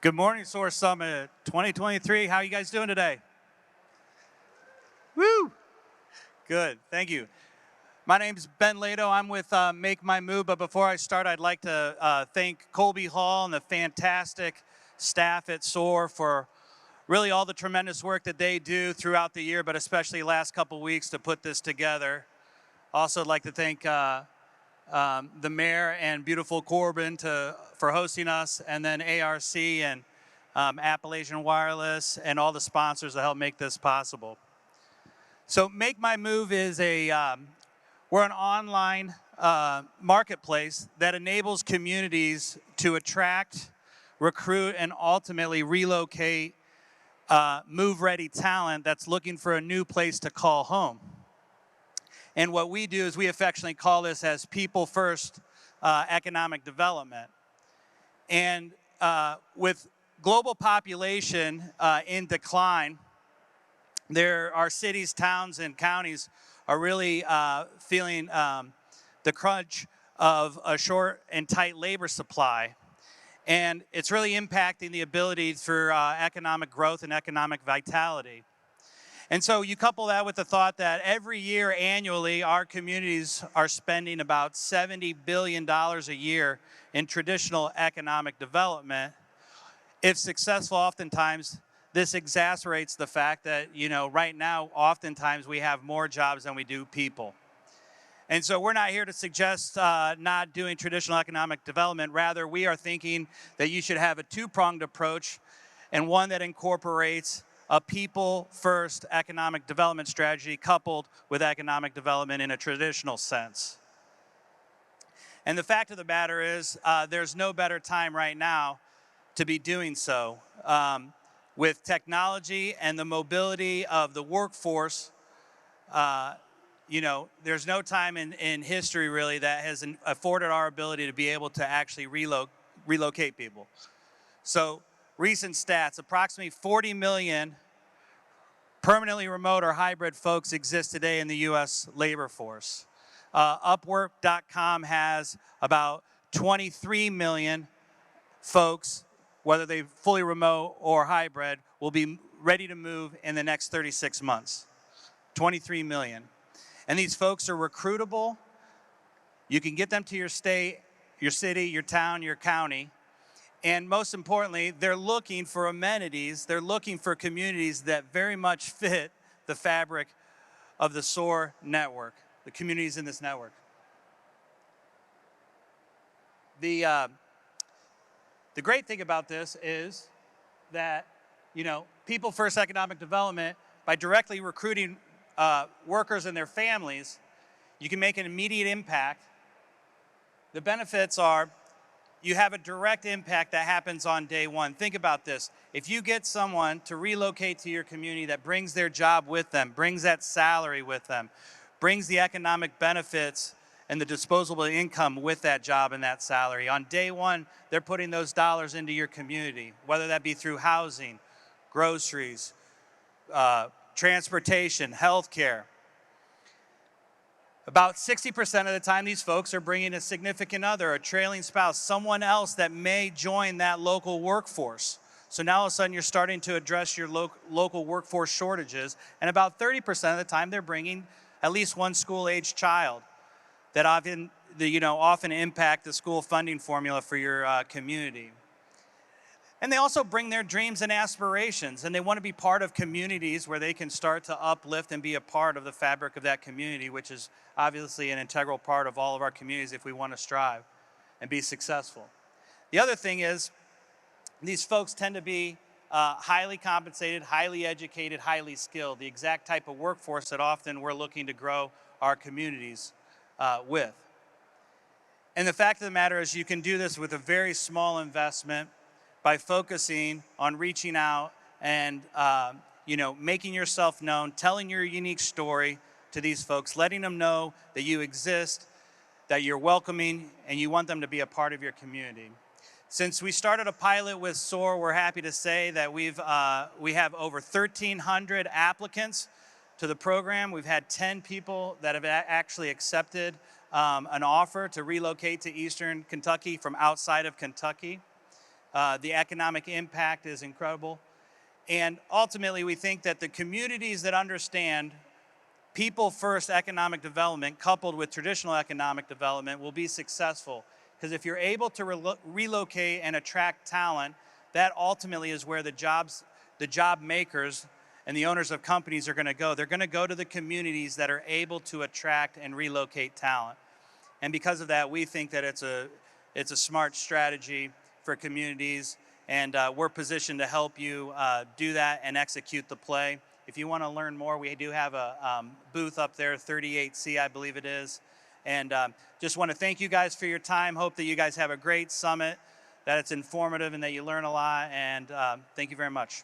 Good morning, SOAR Summit 2023. How are you guys doing today? Woo! Good, thank you. My name's Ben Ledo. I'm with Make My Move, but before I start, I'd like to thank Colby Hall and the fantastic staff at SOAR for really all the tremendous work that they do throughout the year, but especially last couple weeks to put this together. Also, I'd like to thank the mayor and beautiful Corbin for hosting us, and then ARC and Appalachian Wireless and all the sponsors that help make this possible. So Make My Move is we're an online marketplace that enables communities to attract, recruit, and ultimately relocate move-ready talent that's looking for a new place to call home. And what we do is we affectionately call this as people-first economic development. And with global population in decline, our cities, towns, and counties are really feeling the crunch of a short and tight labor supply. And it's really impacting the ability for economic growth and economic vitality. And so you couple that with the thought that every year annually, our communities are spending about $70 billion a year in traditional economic development. If successful, oftentimes, this exacerbates the fact that, right now, oftentimes we have more jobs than we do people. And so we're not here to suggest not doing traditional economic development. Rather, we are thinking that you should have a two-pronged approach and one that incorporates a people-first economic development strategy coupled with economic development in a traditional sense. And the fact of the matter is, there's no better time right now to be doing so. With technology and the mobility of the workforce, there's no time in history really that has afforded our ability to be able to actually relocate people. So recent stats, approximately 40 million permanently remote or hybrid folks exist today in the U.S. labor force. Upwork.com has about 23 million folks, whether they're fully remote or hybrid, will be ready to move in the next 36 months. 23 million. And these folks are recruitable. You can get them to your state, your city, your town, your county. And most importantly, they're looking for amenities. They're looking for communities that very much fit the fabric of the SOAR network, the communities in this network. The great thing about this is that, people-first economic development, by directly recruiting workers and their families, you can make an immediate impact. The benefits are you have a direct impact that happens on day one. Think about this. If you get someone to relocate to your community that brings their job with them, brings that salary with them, brings the economic benefits and the disposable income with that job and that salary, on day one, they're putting those dollars into your community, whether that be through housing, groceries, transportation, healthcare. About 60% of the time, these folks are bringing a significant other, a trailing spouse, someone else that may join that local workforce. So now all of a sudden, you're starting to address your local workforce shortages. And about 30% of the time, they're bringing at least one school-age child that often impact the school funding formula for your community. And they also bring their dreams and aspirations, and they want to be part of communities where they can start to uplift and be a part of the fabric of that community, which is obviously an integral part of all of our communities if we want to strive and be successful. The other thing is, these folks tend to be highly compensated, highly educated, highly skilled, the exact type of workforce that often we're looking to grow our communities with. And the fact of the matter is, you can do this with a very small investment by focusing on reaching out and making yourself known, telling your unique story to these folks, letting them know that you exist, that you're welcoming, and you want them to be a part of your community. Since we started a pilot with SOAR, we're happy to say that we have over 1,300 applicants to the program. We've had 10 people that have actually accepted an offer to relocate to Eastern Kentucky from outside of Kentucky. The economic impact is incredible. And ultimately, we think that the communities that understand people first economic development coupled with traditional economic development will be successful. Because if you're able to relocate and attract talent, that ultimately is where the job makers and the owners of companies are going to go. They're going to go to the communities that are able to attract and relocate talent. And because of that, we think that it's a smart strategy for communities, and we're positioned to help you do that and execute the play. If you want to learn more, we do have a booth up there, 38C, I believe it is. And just want to thank you guys for your time. Hope that you guys have a great summit, that it's informative and that you learn a lot. And thank you very much.